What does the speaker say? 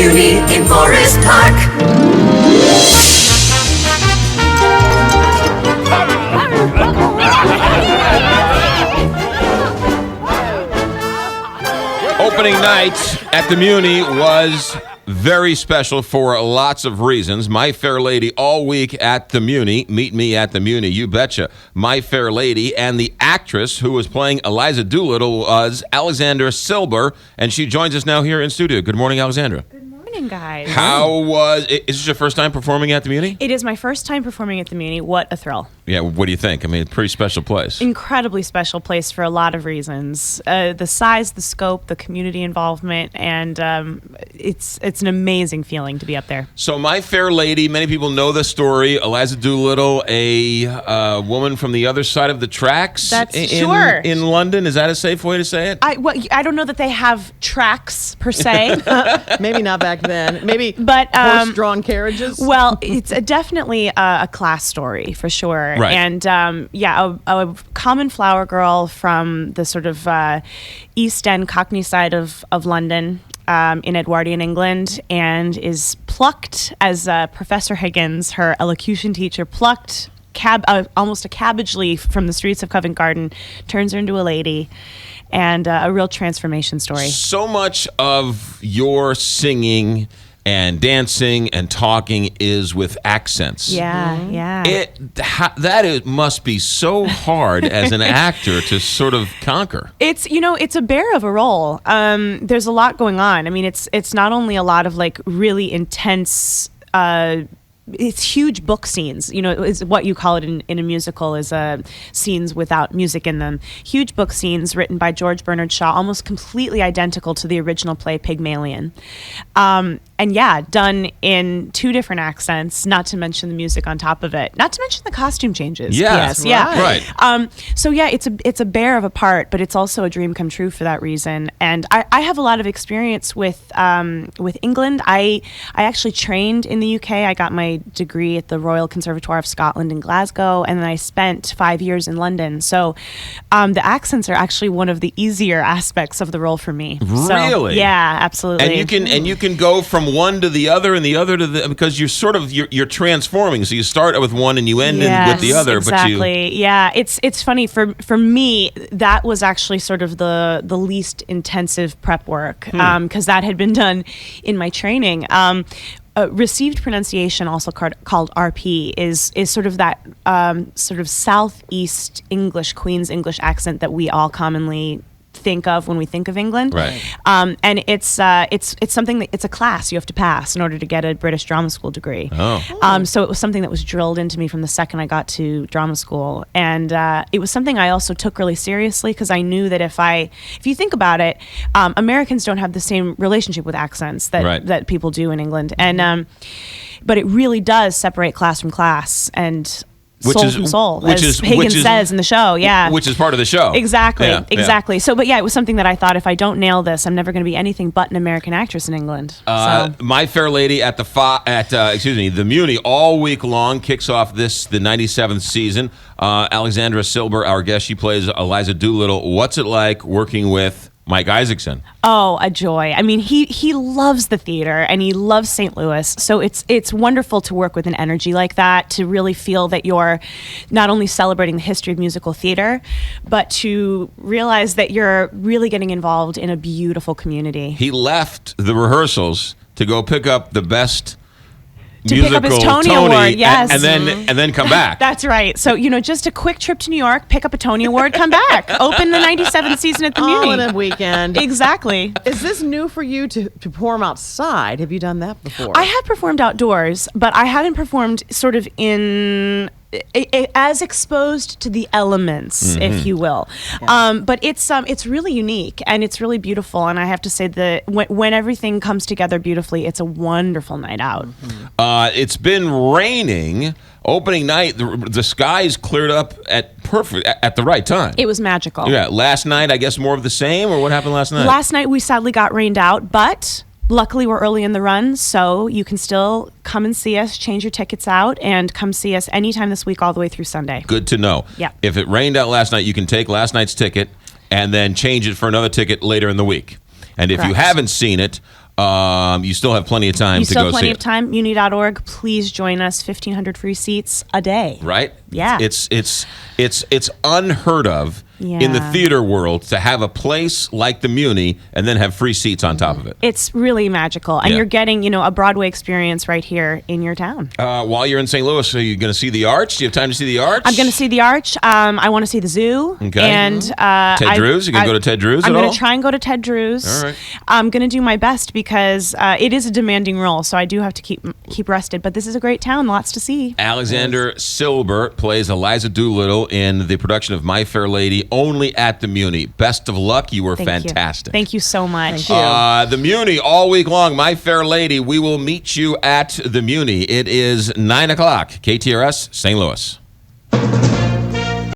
Muny in Forest Park. Opening night at the Muny was very special for lots of reasons. My Fair Lady all week at the Muny. Meet me at the Muny, you betcha. My Fair Lady, and the actress who was playing Eliza Doolittle was Alexandra Silber, and she joins us now here in studio. Good morning, Alexandra. Good morning, guys. Is this your first time performing at the Muny? It is my first time performing at the Muny. What a thrill. Yeah, what do you think? I mean, pretty special place. Incredibly special place for a lot of reasons. The size, the scope, the community involvement, and it's an amazing feeling to be up there. So My Fair Lady, many people know the story. Eliza Doolittle, a woman from the other side of the tracks. Sure. In London. Is that a safe way to say it? I don't know that they have tracks per se. Maybe not back then. Maybe But, horse-drawn carriages. Well, it's definitely a class story for sure. Right. And a common flower girl from the sort of East End Cockney side of London, in Edwardian England, and is plucked, as Professor Higgins, her elocution teacher, plucked almost a cabbage leaf from the streets of Covent Garden, turns her into a lady, and a real transformation story. So much of your singing and dancing and talking is with accents. Yeah. Must be so hard as an actor to sort of conquer. It's a bear of a role. There's a lot going on. I mean, it's not only a lot of like really intense. It's huge book scenes. Is what you call it in a musical is scenes without music in them. Huge book scenes written by George Bernard Shaw, almost completely identical to the original play Pygmalion. And yeah, done in two different accents, not to mention the music on top of it, not to mention the costume changes. Yes, right. So yeah, it's a bear of a part, but it's also a dream come true for that reason. And I have a lot of experience with England. I actually trained in the UK. I got my degree at the Royal Conservatoire of Scotland in Glasgow, and then I spent 5 years in London. So the accents are actually one of the easier aspects of the role for me. Really? So, yeah, absolutely. And you can go from one to the other and the other to the, because you're transforming. So you start with one and you end with the other. Exactly. Yeah, it's funny for me. That was actually sort of the least intensive prep work because that had been done in my training. Received pronunciation, also called RP, is sort of that sort of Southeast English, Queen's English accent that we all commonly think of when we think of England. Right. And it's something that it's a class you have to pass in order to get a British drama school degree. So it was something that was drilled into me from the second I got to drama school, and it was something I also took really seriously because I knew that if you think about it, Americans don't have the same relationship with accents that people do in England, and but it really does separate class from class and soul from soul, as Higgins says in the show. Yeah, which is part of the show. Exactly, Yeah. exactly. So, but yeah, it was something that I thought if I don't nail this, I'm never going to be anything but an American actress in England. My Fair Lady at the Muny all week long kicks off the 97th season. Alexandra Silber, our guest, she plays Eliza Doolittle. What's it like working with Mike Isaacson? Oh, a joy. I mean, he loves the theater and he loves St. Louis. So it's wonderful to work with an energy like that, to really feel that you're not only celebrating the history of musical theater, but to realize that you're really getting involved in a beautiful community. He left the rehearsals to go pick up the best to pick up his Tony Award, yes. And then come back. That's right. So, just a quick trip to New York, pick up a Tony Award, come back. Open the 97th season at the Muny. All in a weekend. Exactly. Is this new for you to perform outside? Have you done that before? I have performed outdoors, but I haven't performed sort of as exposed to the elements, if you will. Yeah. But it's really unique and it's really beautiful. And I have to say that when everything comes together beautifully, it's a wonderful night out. It's been raining. Opening night, the skies cleared up at the right time. It was magical. Yeah. Last night, I guess more of the same, or what happened last night? Last night we sadly got rained out, but luckily we're early in the run, so you can still come and see us, change your tickets out, and come see us anytime this week all the way through Sunday. Good to know. Yeah. If it rained out last night, you can take last night's ticket and then change it for another ticket later in the week. And if you haven't seen it, You still have plenty of time You to still go have plenty see of time. Muny.org. Please join us. 1,500 free seats a day. Right? Yeah. It's unheard of in the Yeah. theater world to have a place like the Muny and then have free seats on top of it. It's really magical, and Yeah. you're getting, a Broadway experience right here in your town. While you're in St. Louis, are you going to see the Arch? Do you have time to see the Arch? I'm going to see the Arch. I want to see the zoo. Okay. And Ted Drew's? You gonna go to Ted Drew's I'm at going all? to try and go to Ted Drew's. All right. I'm going to do my best because it is a demanding role, so I do have to keep rested. But this is a great town, lots to see. Alexander Silbert plays Eliza Doolittle in the production of My Fair Lady, only at the Muny. Best of luck. You were Thank you. fantastic. Thank you so much. The Muny all week long. My Fair Lady. We will meet you at the Muny. It is 9 o'clock. KTRS, St. Louis.